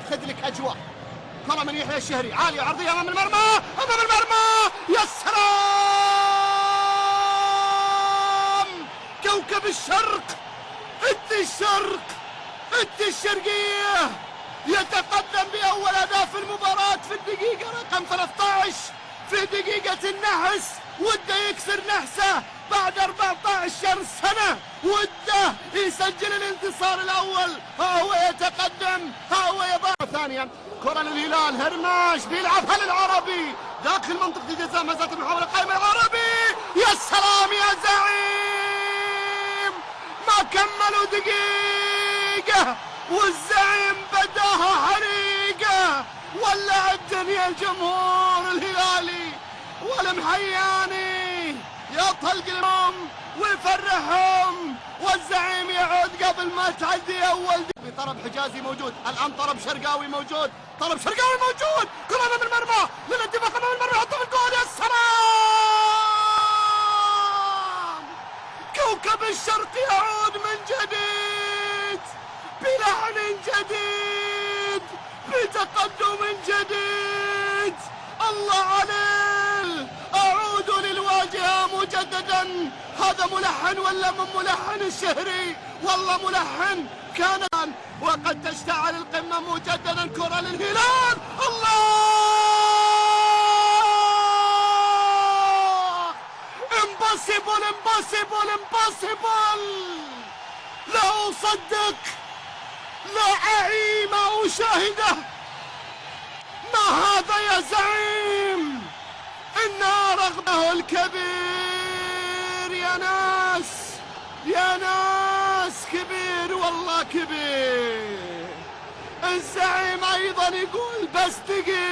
خذ لك أجواء. كرة من يحيى الشهري عالية عرضية أمام المرمى، أمام المرمى، يا سلام! كوكب الشرق، الشرقية يتقدم بأول أهداف المباراة في الدقيقة رقم 13، في دقيقة النحس. وده يكسر نحسه بعد 14 سنة، وده يسجل الانتصار الأول. ها هو يتقدم، ها هو يضع ثانيا. كرة للهلال، هرماش بيلعبها للعربي داخل منطقة الجزاء، ما زالت المحاولة قائمة. العربي يا سلام يا زعيم! ما كملوا دقيقة والزعيم بداها حريقة، ولع الدنيا الجمهور الهلالي والمحياني يطلق اليوم ويفرحهم، والزعيم يعود قبل ما تعدي أول. طرب حجازي موجود الآن، طرب شرقاوي موجود، كرة أمام المرمى للانطلاق أمام المرمى، يحط في الجول. يا سلام! كوكب الشرق يعود من جديد بلحن جديد، بتقدم جديد. الله عليه! أعود للواجهة مجددا. هذا ملحن ولا من ملحن الشهري؟ والله ملحن كان. وقد تشتعل القمة مجددا. كرة للهلال، الله! امبوسيبل. لا أصدق، لا أعي ما أشاهده. ما هذا يا زعيم؟ إنها رغبه الكبير يا ناس كبير، والله كبير. الزعيم أيضا يقول بس دقيقة.